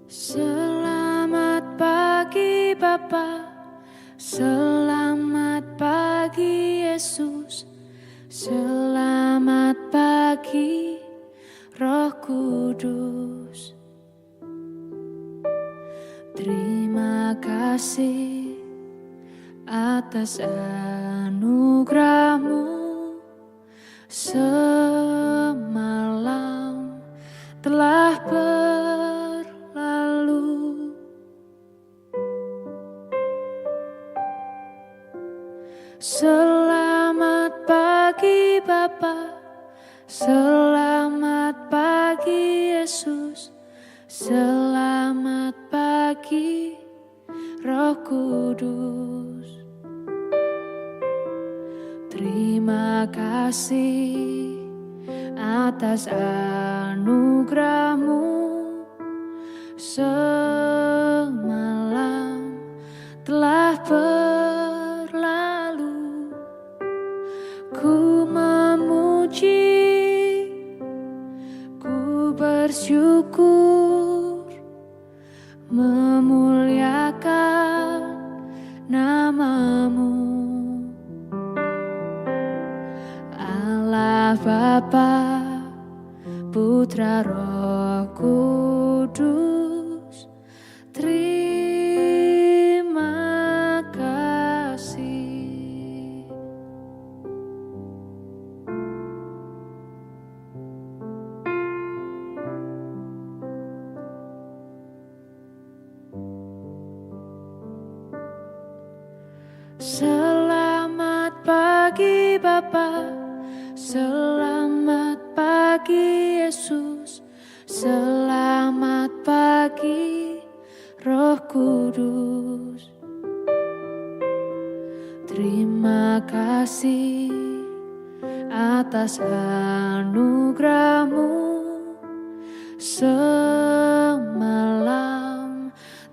Selamat pagi Bapa, selamat pagi Yesus, selamat pagi Roh Kudus. Terima kasih atas anugerah-Mu semalam telah berlalu. Selamat pagi Bapa, selamat pagi Yesus, selamat pagi Roh Kudus. Terima kasih atas anugerah-Mu semalam telah berlalu. Ku memuji, ku bersyukur, memuliakan nama-Mu, Allah Bapa, Putra Roh Kudus. Terima kasih. Selamat pagi Bapa, selamat pagi Yesus, selamat pagi Roh Kudus. Terima kasih atas anugerah-Mu semalam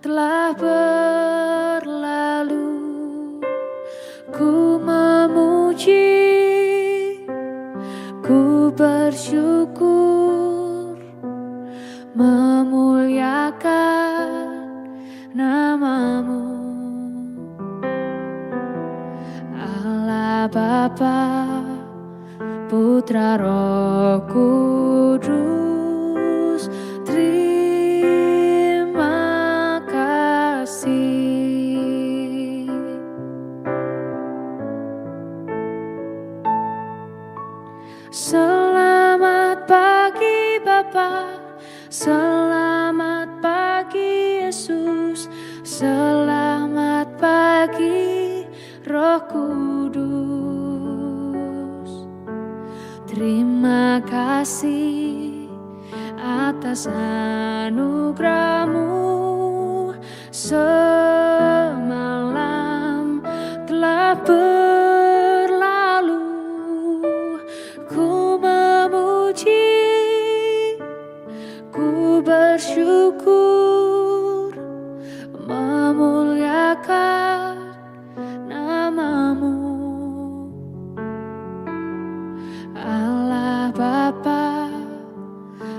telah berlalu. Ku memuji, ku bersyukur, memuliakan nama-Mu, Allah Bapa, Putra Roh Kudus. Terima kasih. Selamat pagi Bapa, selamat pagi Yesus, selamat pagi Roh Kudus. Terima kasih atas anugerah-Mu semalam telah berlalu. Ku memuji, ku bersyukur, memuliakan nama-Mu, Allah Bapa,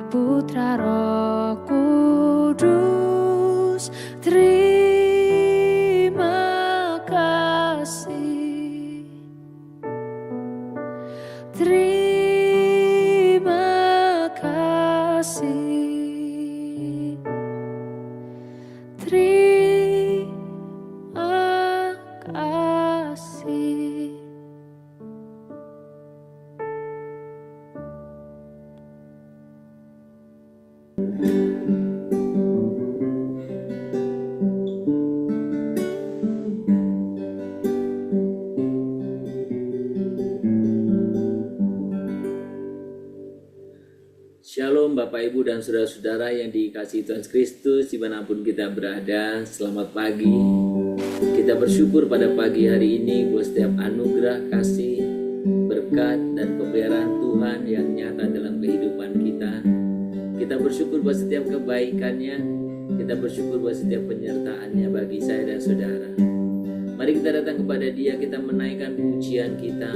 Putra Roh Kudus. Terima kasih. Terima kasih. Terima kasih. Shalom Bapak Ibu dan Saudara-saudara yang dikasihi Tuhan Kristus dimanapun kita berada. Selamat pagi. Kita bersyukur pada pagi hari ini buat setiap anugerah, kasih, berkat dan pemeliharaan Tuhan yang nyata dalam kehidupan kita. Kita bersyukur buat setiap kebaikannya. Kita bersyukur buat setiap penyertaannya bagi saya dan saudara. Mari kita datang kepada Dia, kita menaikkan pujian kita,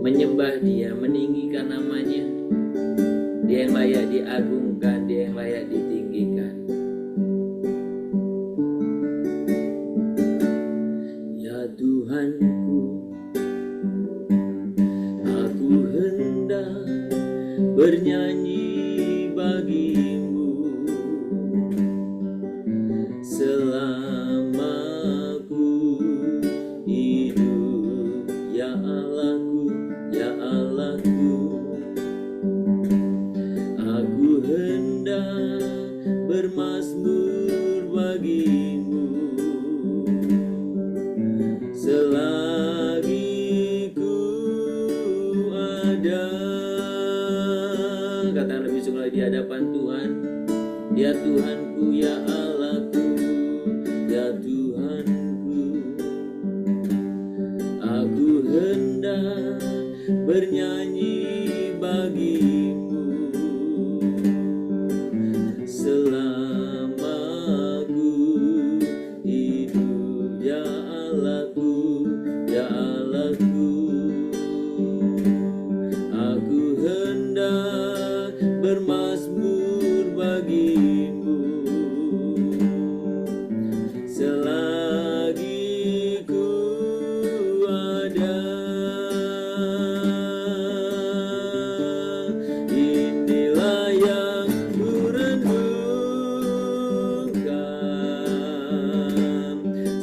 menyembah Dia, meninggikan namanya. Dia yang layak diagungkan, Dia yang layak ditinggikan. bernyanyi bagimu selama ku hidup, ya Allahku, ya Allahku. Aku hendak bermazmur bagimu selagi ku ada. Katakan lebih sungguh di hadapan Tuhan. Ya Tuhanku, ya Allahku, ya Tuhanku. Aku hendak bernyanyi bagimu selama ku hidup, ya Allahku, ya Allahku. Aku hendak bermazmur bagimu selagi ku ada. Inilah yang ku renungkan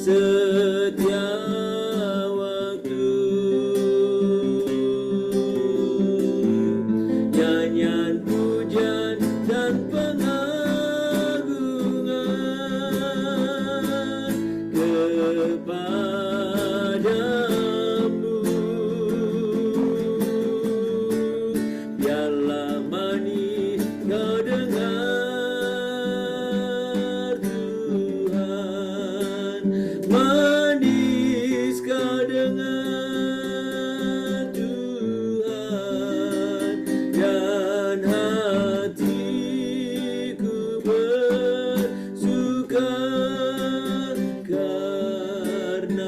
setiap waktu, nyanyian pujian dan pengagungan kepadamu. Biarlah manis kau dengar Tuhan, manis kau dengar Tuhan, dan hatiku bersuka karenamu.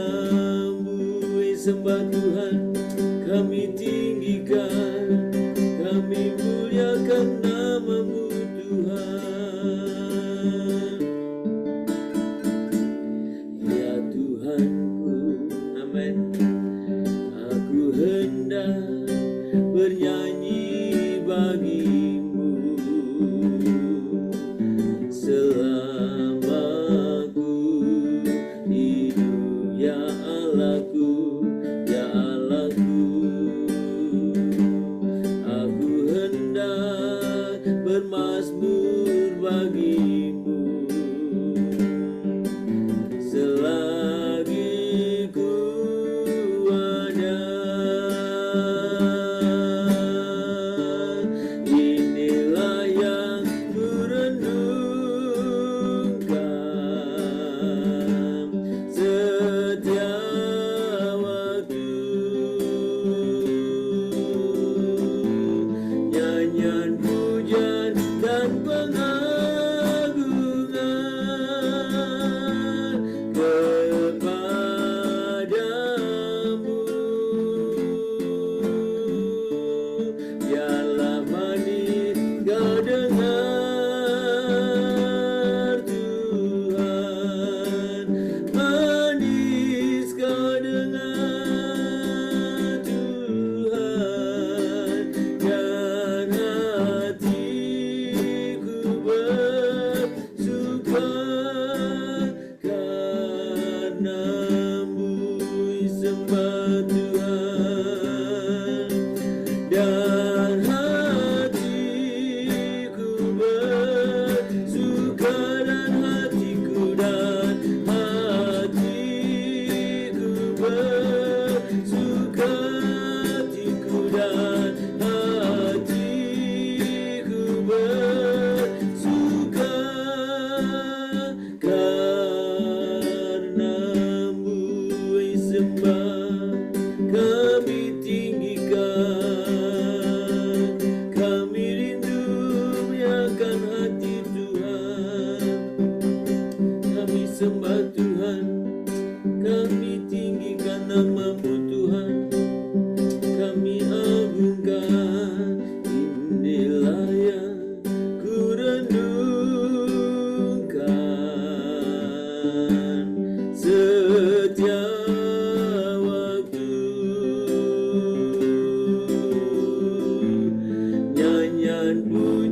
Sembah Tuhan, kami tinggikan, kami muliakan nama-Mu Tuhan. Ya Tuhanku, amin. Aku hendak bernyanyi bagimu selama ku hidup, ya Allahku, ya Allahku. Aku hendak bermazmur bagimu selagi ku ada. Inilah yang ku renungkan setiap waktu, nyanyian pujian dan pengagungan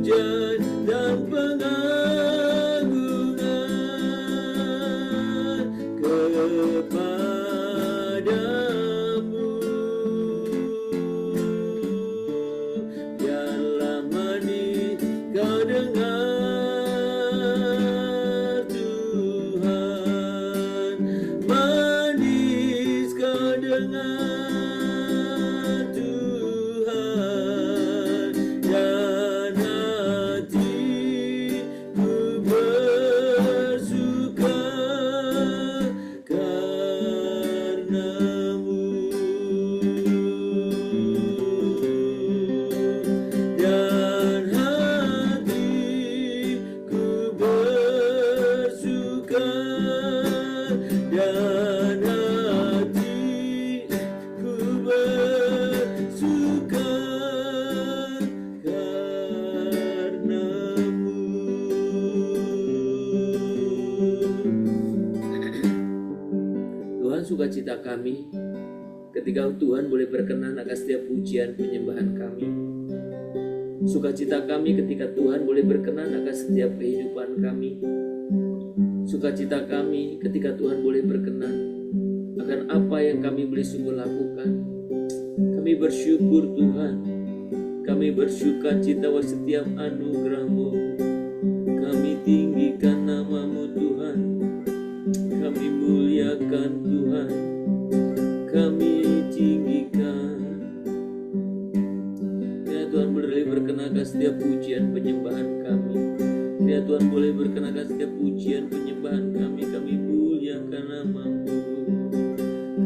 pujian dan pengagungan kepadamu. Biarlah manis kau dengar Tuhan, manis kau dengar Tuhan, dan hatiku bersuka karenamu, dan hatiku bersuka, dan hatiku bersuka karenamu. Tuhan, sukacita kami ketika Tuhan boleh berkenan akan setiap pujian penyembahan kami. Sukacita kami ketika Tuhan boleh berkenan akan setiap kehidupan kami. Sukacita kami ketika Tuhan boleh berkenan akan apa yang kami boleh sungguh lakukan. Kami bersyukur Tuhan, kami bersukacita atas setiap anugerah-Mu. Kami tinggikan nama-Mu Tuhan, kami muliakan Tuhan, kami tinggikan. Ya Tuhan, boleh berkenan setiap pujian penyembahan kami. Ya Tuhan, boleh berkenan setiap pujian penyembahan kami. Kami muliakan nama-Mu,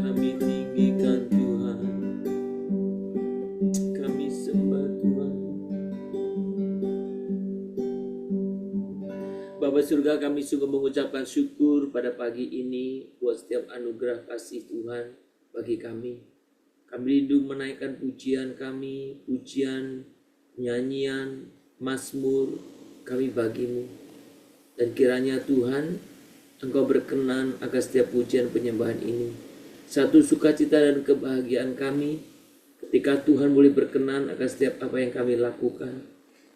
kami tinggikan Tuhan, kami sembah Tuhan. Bapa surga, kami sungguh mengucapkan syukur pada pagi ini buat setiap anugerah kasih Tuhan bagi kami. Kami rindu menaikkan pujian kami, pujian, nyanyian, mazmur kami bagimu. Dan kiranya Tuhan, Engkau berkenan akan setiap pujian penyembahan ini. Satu sukacita dan kebahagiaan kami ketika Tuhan boleh berkenan akan setiap apa yang kami lakukan.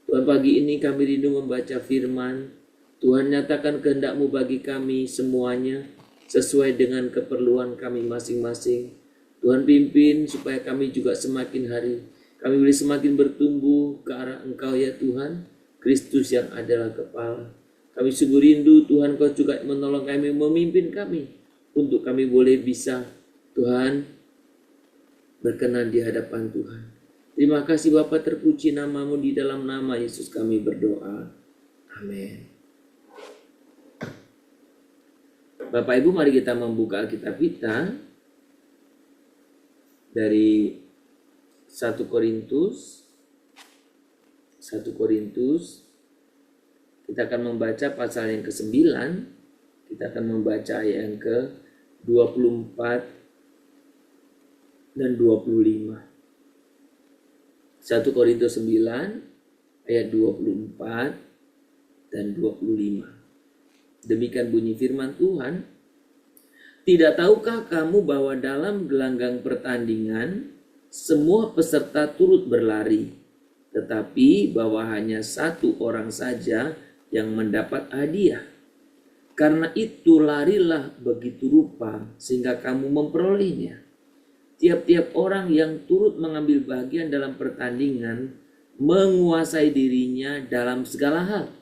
Tuhan, pagi ini kami rindu membaca firman. Tuhan, nyatakan kehendak-Mu bagi kami semuanya sesuai dengan keperluan kami masing-masing. Tuhan, pimpin supaya kami juga semakin hari kami boleh semakin bertumbuh ke arah Engkau ya Tuhan, Kristus yang adalah kepala. Kami sungguh rindu Tuhan, Kau juga menolong kami, memimpin kami untuk kami boleh bisa Tuhan berkenan di hadapan Tuhan. Terima kasih Bapa, terpuji nama-Mu, di dalam nama Yesus kami berdoa. Amin. Bapak Ibu, mari kita membuka Alkitab kita dari 1 Korintus. Kita akan membaca pasal yang ke-9. Kita akan membaca ayat yang ke-24 dan 25. 1 Korintus 9 ayat 24 dan 25. Demikian bunyi firman Tuhan. Tidak tahukah kamu bahwa dalam gelanggang pertandingan semua peserta turut berlari, tetapi bahwa hanya satu orang saja yang mendapat hadiah? Karena itu larilah begitu rupa sehingga kamu memperolehnya. Tiap-tiap orang yang turut mengambil bagian dalam pertandingan menguasai dirinya dalam segala hal.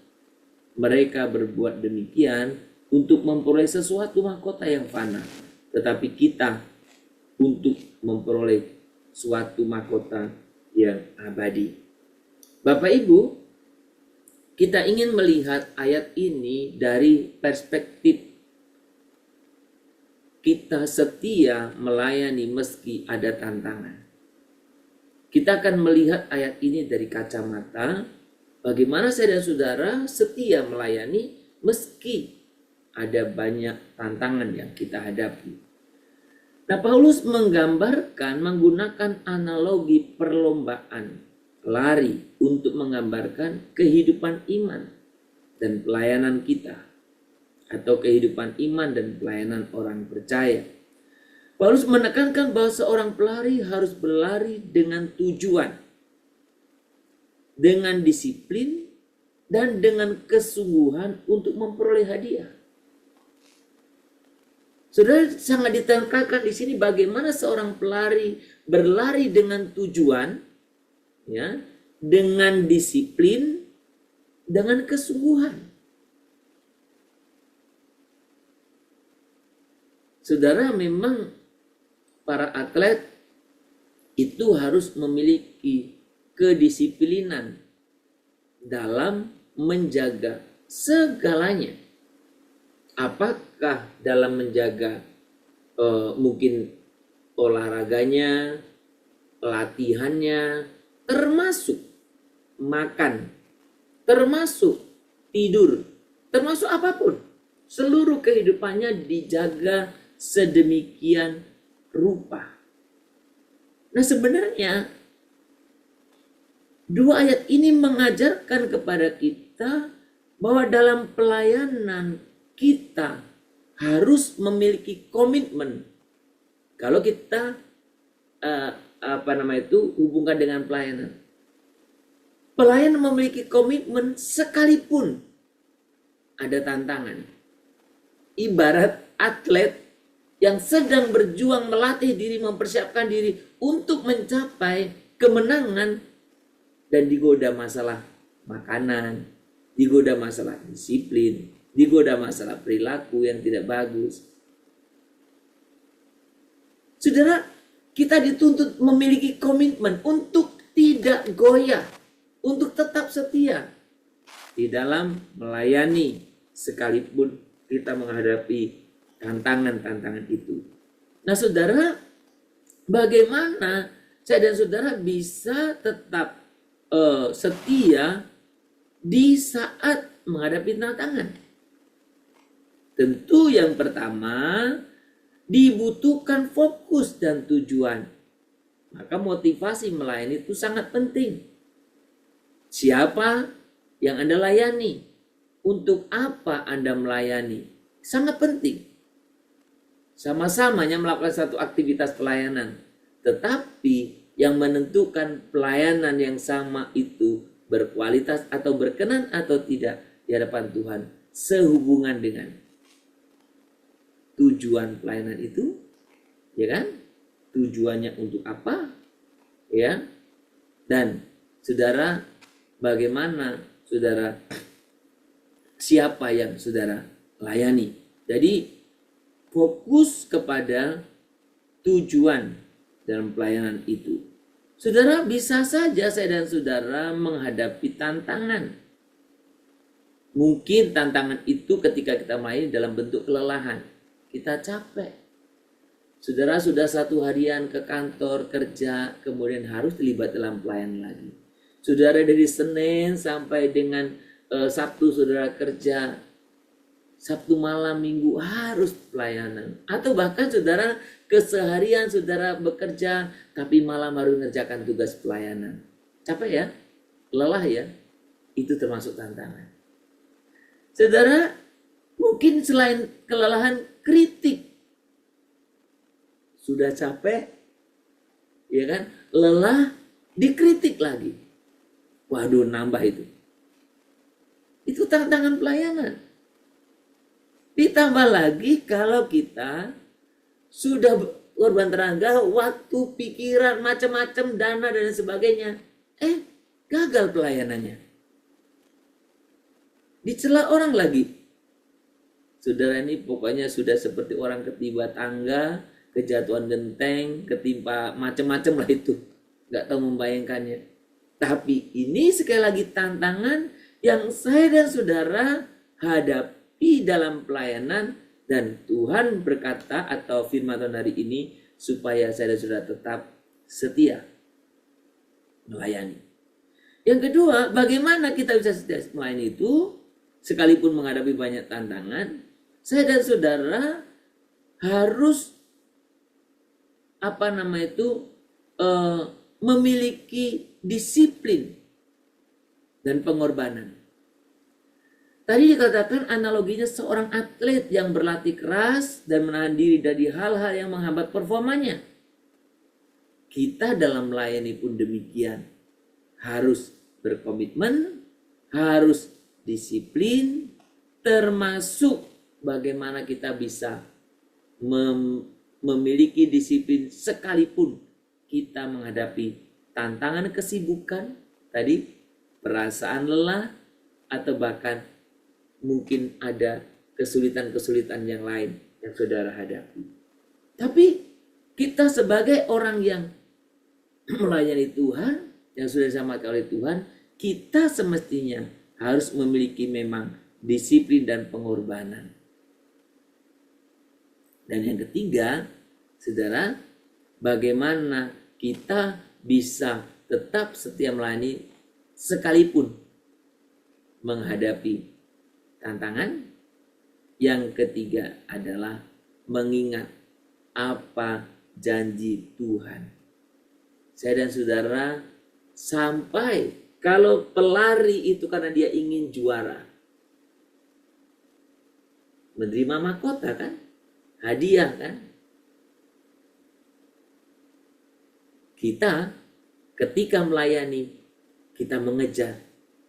Mereka berbuat demikian untuk memperoleh sesuatu mahkota yang fana, tetapi kita untuk memperoleh suatu mahkota yang abadi. Bapak Ibu, kita ingin melihat ayat ini dari perspektif kita setia melayani meski ada tantangan. Kita akan melihat ayat ini dari kacamata bagaimana saya dan saudara setia melayani meski ada banyak tantangan yang kita hadapi. Nah, Paulus menggambarkan menggunakan analogi perlombaan lari untuk menggambarkan kehidupan iman dan pelayanan kita, atau kehidupan iman dan pelayanan orang percaya. Paulus menekankan bahwa seorang pelari harus berlari dengan tujuan, dengan disiplin, dan dengan kesungguhan untuk memperoleh hadiah. Saudara, sangat ditekankan di sini bagaimana seorang pelari berlari dengan tujuan, ya, dengan disiplin, dengan kesungguhan. Saudara, memang para atlet itu harus memiliki kedisiplinan dalam menjaga segalanya. Apakah dalam menjaga mungkin olahraganya, latihannya, termasuk makan, termasuk tidur, termasuk apapun. Seluruh kehidupannya dijaga sedemikian rupa. Nah, sebenarnya dua ayat ini mengajarkan kepada kita bahwa dalam pelayanan kita harus memiliki komitmen. Kalau kita hubungkan dengan pelayanan. Pelayan memiliki komitmen sekalipun ada tantangan. Ibarat atlet yang sedang berjuang melatih diri, mempersiapkan diri untuk mencapai kemenangan dan digoda masalah makanan, digoda masalah disiplin, digoda masalah perilaku yang tidak bagus. Saudara, kita dituntut memiliki komitmen untuk tidak goyah, untuk tetap setia di dalam melayani sekalipun kita menghadapi tantangan-tantangan itu. Nah, saudara, bagaimana saya dan saudara bisa tetap setia di saat menghadapi tantangan? Tentu yang pertama dibutuhkan fokus dan tujuan. Maka motivasi melayani itu sangat penting. Siapa yang Anda layani? Untuk apa Anda melayani? Sangat penting. Sama-samanya melakukan satu aktivitas pelayanan. Tetapi yang menentukan pelayanan yang sama itu berkualitas atau berkenan atau tidak di hadapan Tuhan sehubungan dengan tujuan pelayanan itu, ya kan? Tujuannya untuk apa? Ya. Dan saudara, bagaimana saudara, siapa yang saudara layani? Jadi fokus kepada tujuan dalam pelayanan itu. Saudara, bisa saja saya dan saudara menghadapi tantangan. Mungkin tantangan itu ketika kita main dalam bentuk kelelahan. Kita capek. Saudara sudah satu harian ke kantor kerja, kemudian harus terlibat dalam pelayanan lagi. Saudara dari Senin sampai dengan Sabtu saudara kerja, Sabtu malam Minggu harus pelayanan. Atau bahkan saudara keseharian saudara bekerja, tapi malam harus mengerjakan tugas pelayanan. Capek ya? Lelah ya? Itu termasuk tantangan. Saudara, mungkin selain kelelahan, kritik. Sudah capek, ya kan? Lelah, dikritik lagi. Waduh, nambah itu. Itu tantangan pelayanan. Ditambah lagi kalau kita sudah korban tenaga, waktu, pikiran, macam-macam, dana dan sebagainya. Gagal pelayanannya. Dicela orang lagi. Saudara, ini pokoknya sudah seperti orang ketimpa tangga, kejatuhan genteng, ketimpa macam-macam lah itu. Gak tahu membayangkannya. Tapi ini sekali lagi tantangan yang saya dan saudara hadapi dalam pelayanan. Dan Tuhan berkata atau firman Tuhan hari ini supaya saya dan saudara tetap setia melayani. Yang kedua, bagaimana kita bisa setia melayani itu? Sekalipun menghadapi banyak tantangan, saya dan saudara harus memiliki disiplin dan pengorbanan. Tadi dikatakan analoginya seorang atlet yang berlatih keras dan menahan diri dari hal-hal yang menghambat performanya. Kita dalam melayani pun demikian. Harus berkomitmen, harus disiplin, termasuk bagaimana kita bisa memiliki disiplin sekalipun kita menghadapi tantangan kesibukan tadi, perasaan lelah, atau bahkan mungkin ada kesulitan-kesulitan yang lain yang saudara hadapi. Tapi kita sebagai orang yang melayani Tuhan, yang sudah diselamatkan oleh Tuhan, kita semestinya harus memiliki memang disiplin dan pengorbanan. Dan yang ketiga, saudara, bagaimana kita bisa tetap setia melayani sekalipun menghadapi tantangan. Yang ketiga adalah mengingat apa janji Tuhan. Saya dan saudara, sampai kalau pelari itu karena dia ingin juara, menerima mahkota kan, hadiah kan. Kita ketika melayani, kita mengejar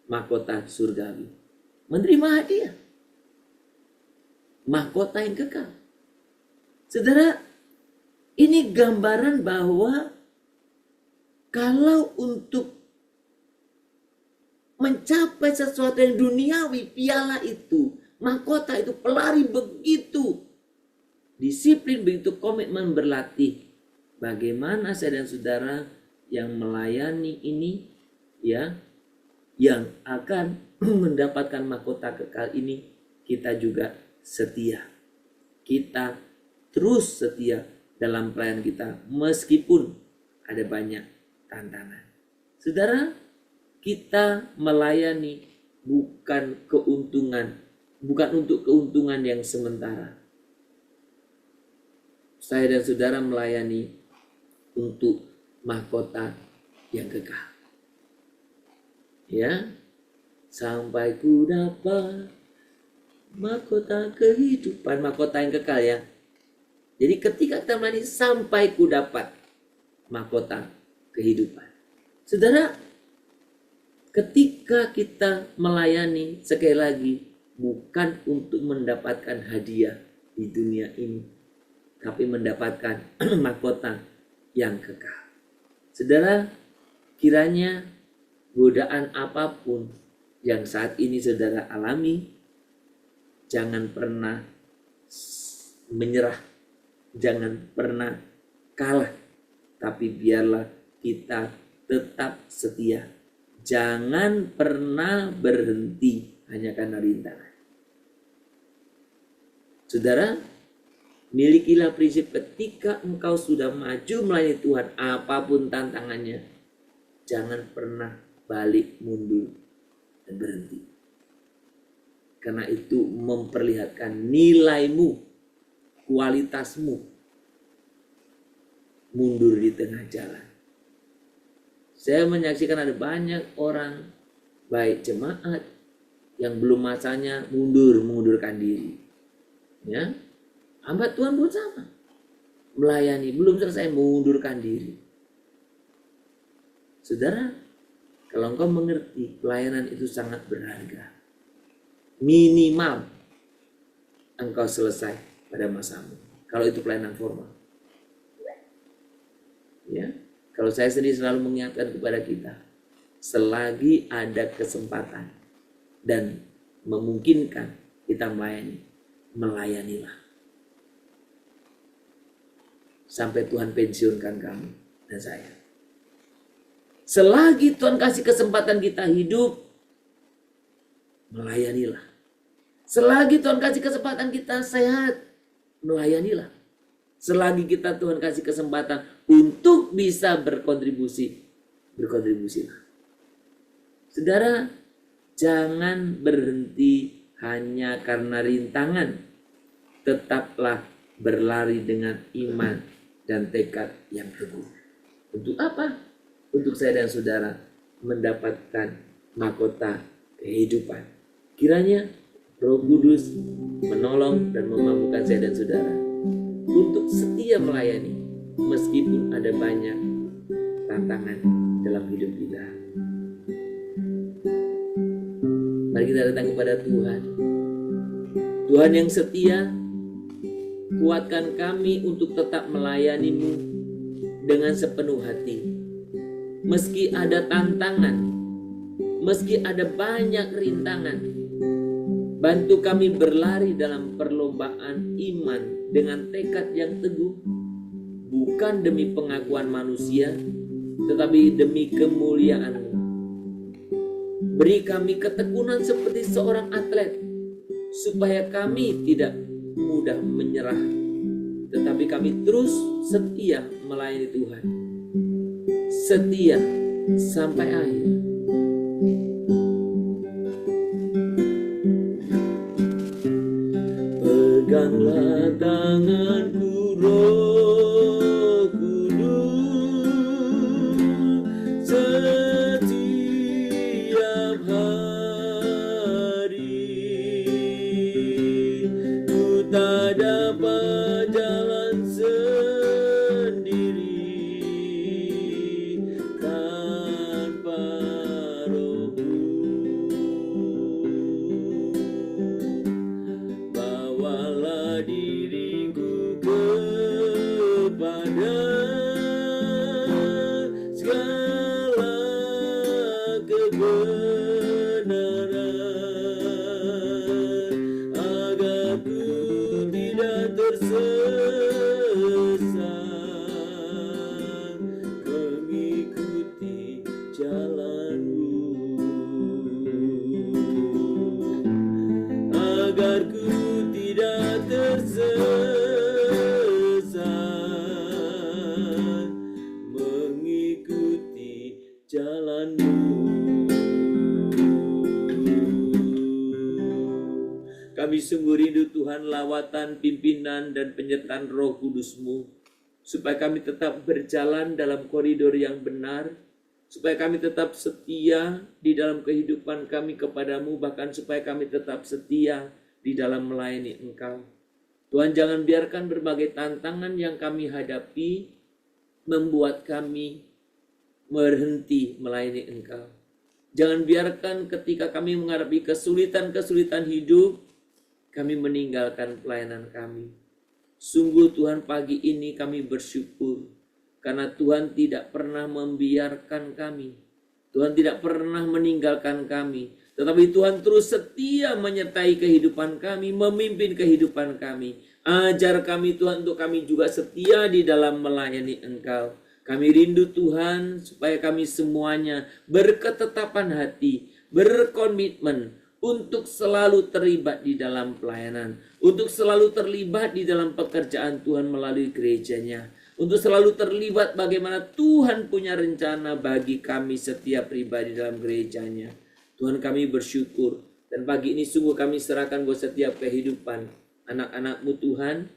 mahkota surgawi, menerima hadiah, mahkota yang kekal. Saudara, ini gambaran bahwa kalau untuk mencapai sesuatu yang duniawi, piala itu, mahkota itu, pelari begitu disiplin, begitu komitmen berlatih. Bagaimana saya dan saudara yang melayani ini, ya, yang akan mendapatkan mahkota kekal ini, kita juga setia. Kita terus setia dalam pelayanan kita meskipun ada banyak tantangan. Saudara, kita melayani bukan untuk keuntungan yang sementara. Saya dan saudara melayani untuk mahkota yang kekal. Ya, sampai ku dapat mahkota kehidupan, mahkota yang kekal ya. Jadi ketika kita melayani sampai ku dapat mahkota kehidupan. Saudara, ketika kita melayani, sekali lagi, bukan untuk mendapatkan hadiah di dunia ini, tapi mendapatkan mahkota yang kekal. Saudara, kiranya godaan apapun yang saat ini saudara alami, jangan pernah menyerah, jangan pernah kalah, tapi biarlah kita tetap setia. Jangan pernah berhenti hanya karena rintangan. Saudara, milikilah prinsip ketika engkau sudah maju melayani Tuhan, apapun tantangannya, jangan pernah balik mundur dan berhenti. Karena itu memperlihatkan nilaimu, kualitasmu, mundur di tengah jalan. Saya menyaksikan ada banyak orang, baik jemaat, yang belum masanya mengundurkan diri. Ya, hamba Tuhan pun sama, melayani belum selesai mengundurkan diri. Saudara, kalau engkau mengerti pelayanan itu sangat berharga, minimal engkau selesai pada masamu. Kalau itu pelayanan formal, ya. Kalau saya sendiri selalu mengingatkan kepada kita, selagi ada kesempatan dan memungkinkan kita melayani, melayanilah. Sampai Tuhan pensiunkan kamu dan saya. Selagi Tuhan kasih kesempatan kita hidup, melayanilah. Selagi Tuhan kasih kesempatan kita sehat, melayanilah. Selagi kita Tuhan kasih kesempatan untuk bisa berkontribusi, berkontribusilah. Saudara, jangan berhenti hanya karena rintangan. Tetaplah berlari dengan iman dan tekad yang teguh. Untuk apa? Untuk saya dan saudara mendapatkan mahkota kehidupan. Kiranya Roh Kudus menolong dan memampukan saya dan saudara untuk setia melayani meskipun ada banyak tantangan dalam hidup kita. Mari kita datang kepada Tuhan. Tuhan yang setia, kuatkan kami untuk tetap melayani-Mu dengan sepenuh hati. Meski ada tantangan, meski ada banyak rintangan, bantu kami berlari dalam perlombaan iman dengan tekad yang teguh, bukan demi pengakuan manusia, tetapi demi kemuliaan-Mu. Beri kami ketekunan seperti seorang atlet, supaya kami tidak mudah menyerah, tetapi kami terus setia melayani Tuhan. Setia sampai akhir. Peganglah tanganku, Roh Kudus, setiap hari. Ku tak dapat jalan sendiri tanpa Roh-Mu. Bawalah diriku kepada segala kebenaran, agar ku tidak tersesat mengikuti jalan-Mu, agar ku tidak tersesat mengikuti jalan-Mu. Kami sungguh rindu Tuhan lawatan, pimpinan, dan penyertaan Roh Kudus-Mu, supaya kami tetap berjalan dalam koridor yang benar, supaya kami tetap setia di dalam kehidupan kami kepadamu, bahkan supaya kami tetap setia di dalam melayani Engkau. Tuhan, jangan biarkan berbagai tantangan yang kami hadapi membuat kami berhenti melayani Engkau. Jangan biarkan ketika kami menghadapi kesulitan-kesulitan hidup, kami meninggalkan pelayanan kami. Sungguh Tuhan, pagi ini kami bersyukur karena Tuhan tidak pernah membiarkan kami. Tuhan tidak pernah meninggalkan kami. Tetapi Tuhan terus setia menyertai kehidupan kami, memimpin kehidupan kami. Ajar kami Tuhan untuk kami juga setia di dalam melayani Engkau. Kami rindu Tuhan supaya kami semuanya berketetapan hati, berkomitmen untuk selalu terlibat di dalam pelayanan, untuk selalu terlibat di dalam pekerjaan Tuhan melalui gerejanya, untuk selalu terlibat bagaimana Tuhan punya rencana bagi kami setiap pribadi dalam gerejanya. Tuhan, kami bersyukur, dan pagi ini sungguh kami serahkan buat setiap kehidupan anak-anak-Mu Tuhan,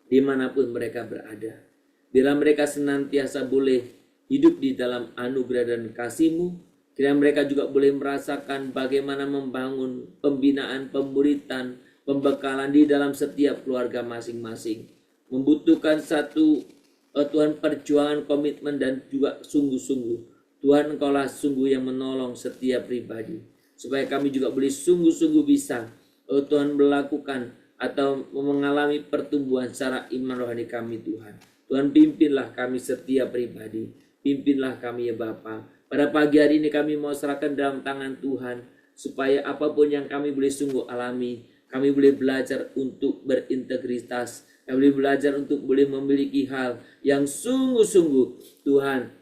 dimanapun mereka berada. Bila mereka senantiasa boleh hidup di dalam anugerah dan kasih-Mu, kiranya mereka juga boleh merasakan bagaimana membangun pembinaan, pemuritan, pembekalan di dalam setiap keluarga masing-masing. Membutuhkan satu Tuhan perjuangan, komitmen, dan juga sungguh-sungguh. Tuhan, Engkaulah sungguh yang menolong setiap pribadi. Supaya kami juga boleh sungguh-sungguh bisa Tuhan melakukan atau mengalami pertumbuhan secara iman rohani kami Tuhan. Tuhan, pimpinlah kami setiap pribadi. Pimpinlah kami ya Bapa. Pada pagi hari ini kami mau serahkan dalam tangan Tuhan, supaya apapun yang kami boleh sungguh alami, kami boleh belajar untuk berintegritas, kami boleh belajar untuk boleh memiliki hal yang sungguh-sungguh Tuhan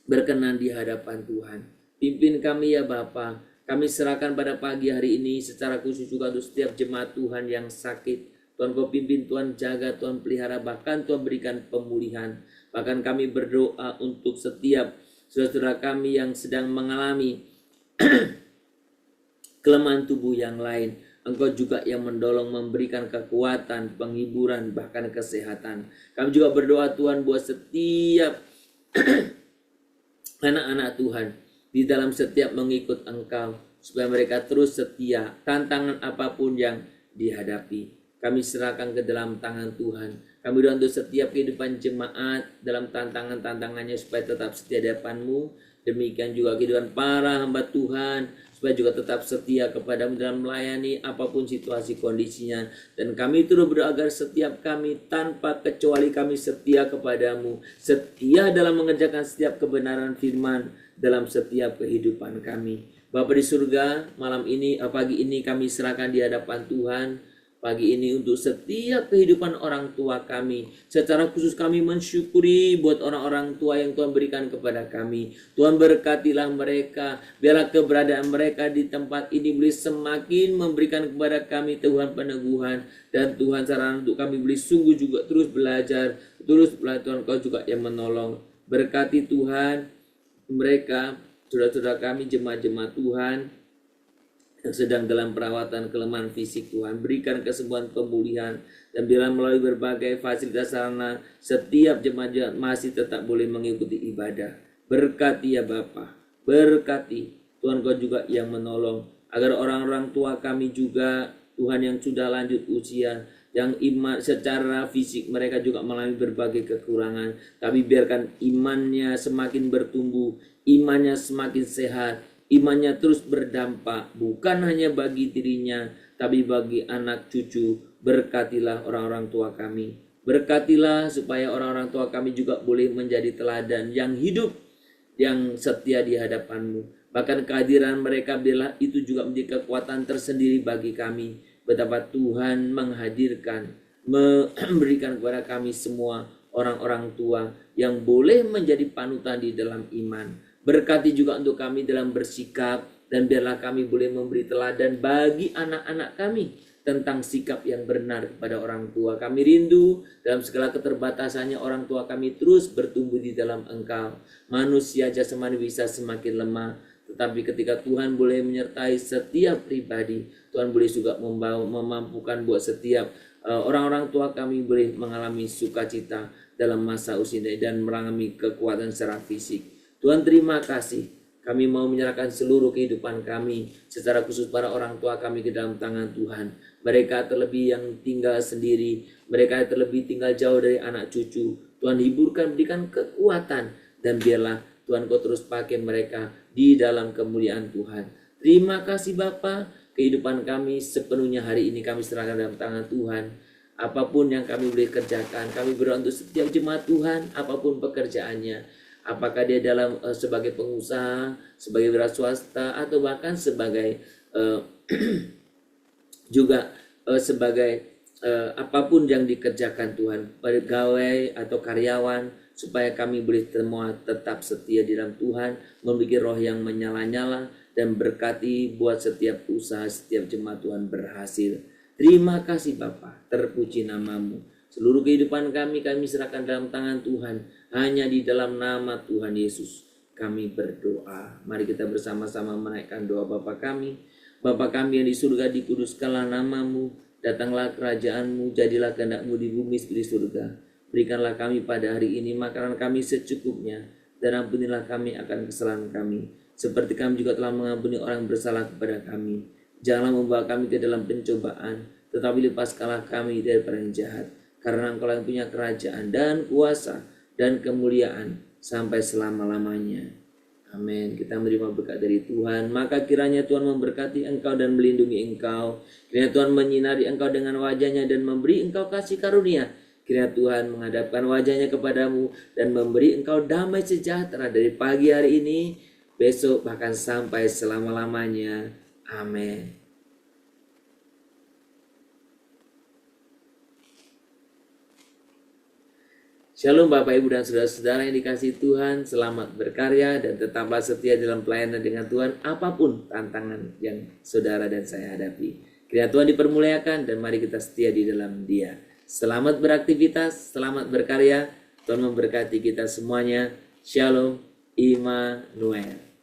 berkenan di hadapan Tuhan. Pimpin kami ya Bapa. Kami serahkan pada pagi hari ini secara khusus juga untuk setiap jemaat Tuhan yang sakit. Tuhan, Kau pimpin, Tuhan jaga, Tuhan pelihara, bahkan Tuhan berikan pemulihan. Bahkan kami berdoa untuk setiap saudara kami yang sedang mengalami kelemahan tubuh yang lain. Engkau juga yang mendolong, memberikan kekuatan, penghiburan, bahkan kesehatan. Kami juga berdoa Tuhan buat setiap anak-anak Tuhan di dalam setiap mengikut Engkau, supaya mereka terus setia tantangan apapun yang dihadapi. Kami serahkan ke dalam tangan Tuhan. Kami doa untuk setiap kehidupan jemaat dalam tantangan-tantangannya supaya tetap setia di hadapan-Mu. Demikian juga kehidupan para hamba Tuhan, supaya juga tetap setia kepadamu dalam melayani apapun situasi kondisinya. Dan kami turut berdoa agar setiap kami tanpa kecuali kami setia kepadamu, setia dalam mengerjakan setiap kebenaran firman dalam setiap kehidupan kami. Bapa di surga, malam ini, pagi ini kami serahkan di hadapan Tuhan. Pagi ini untuk setiap kehidupan orang tua kami. Secara khusus kami mensyukuri buat orang-orang tua yang Tuhan berikan kepada kami. Tuhan berkatilah mereka. Biarlah keberadaan mereka di tempat ini boleh semakin memberikan kepada kami Tuhan peneguhan. Dan Tuhan saran untuk kami boleh sungguh juga terus belajar. Tuhan Kau juga yang menolong. Berkati Tuhan mereka, saudara-saudara kami, jemaat-jemaat Tuhan yang sedang dalam perawatan kelemahan fisik. Tuhan berikan kesembuhan, pemulihan, dan bila melalui berbagai fasilitas sarana setiap jemaat masih tetap boleh mengikuti ibadah. Berkati ya Bapa, berkati Tuhan Kau juga yang menolong agar orang-orang tua kami juga Tuhan yang sudah lanjut usia, yang iman secara fisik mereka juga mengalami berbagai kekurangan, tapi biarkan imannya semakin bertumbuh, imannya semakin sehat, imannya terus berdampak bukan hanya bagi dirinya tapi bagi anak cucu. Berkatilah orang-orang tua kami, berkatilah supaya orang-orang tua kami juga boleh menjadi teladan yang hidup, yang setia di hadapan-Mu. Bahkan kehadiran mereka bila itu juga menjadi kekuatan tersendiri bagi kami. Betapa Tuhan menghadirkan, memberikan kepada kami semua orang-orang tua yang boleh menjadi panutan di dalam iman. Berkati juga untuk kami dalam bersikap, dan biarlah kami boleh memberi teladan bagi anak-anak kami tentang sikap yang benar kepada orang tua. Kami rindu dalam segala keterbatasannya orang tua kami terus bertumbuh di dalam Engkau. Manusia jasmani bisa semakin lemah, tetapi ketika Tuhan boleh menyertai setiap pribadi, Tuhan boleh juga memampukan buat setiap orang-orang tua kami boleh mengalami sukacita dalam masa usia dan mengalami kekuatan secara fisik. Tuhan terima kasih, kami mau menyerahkan seluruh kehidupan kami, secara khusus para orang tua kami ke dalam tangan Tuhan. Mereka terlebih yang tinggal sendiri, mereka terlebih tinggal jauh dari anak cucu. Tuhan hiburkan, berikan kekuatan, dan biarlah Tuhan Kau terus pakai mereka di dalam kemuliaan Tuhan. Terima kasih Bapa, kehidupan kami sepenuhnya hari ini kami serahkan dalam tangan Tuhan. Apapun yang kami boleh kerjakan, kami berdoa untuk setiap jemaat Tuhan, apapun pekerjaannya. Apakah dia dalam sebagai pengusaha, sebagai wira swasta, atau bahkan sebagai juga sebagai apapun yang dikerjakan Tuhan, pegawai atau karyawan, supaya kami boleh semua tetap setia di dalam Tuhan, memiliki roh yang menyala-nyala, dan berkati buat setiap usaha, setiap jemaat Tuhan berhasil. Terima kasih Bapa, terpuji nama-Mu. Seluruh kehidupan kami serahkan dalam tangan Tuhan. Hanya di dalam nama Tuhan Yesus kami berdoa. Mari kita bersama-sama menaikkan doa Bapa kami. Bapa kami yang di surga, dikuduskanlah nama-Mu. Datanglah kerajaan-Mu, jadilah kehendak-Mu di bumi seperti di surga. Berikanlah kami pada hari ini makanan kami secukupnya, dan ampunilah kami akan kesalahan kami, seperti kami juga telah mengampuni orang yang bersalah kepada kami. Janganlah membawa kami ke dalam pencobaan, tetapi lepaskanlah kami dari yang jahat. Karena Engkau yang punya kerajaan dan kuasa dan kemuliaan sampai selama-lamanya. Amin. Kita menerima berkat dari Tuhan. Maka kiranya Tuhan memberkati engkau dan melindungi engkau. Kiranya Tuhan menyinari engkau dengan wajahnya dan memberi engkau kasih karunia. Kiranya Tuhan menghadapkan wajahnya kepadamu dan memberi engkau damai sejahtera dari pagi hari ini, besok, bahkan sampai selama-lamanya. Amin. Shalom Bapak Ibu dan Saudara-saudara yang dikasihi Tuhan, selamat berkarya dan tetaplah setia dalam pelayanan dengan Tuhan apapun tantangan yang saudara dan saya hadapi. Kiranya Tuhan dipermuliakan dan mari kita setia di dalam Dia. Selamat beraktivitas, selamat berkarya, Tuhan memberkati kita semuanya. Shalom, Immanuel.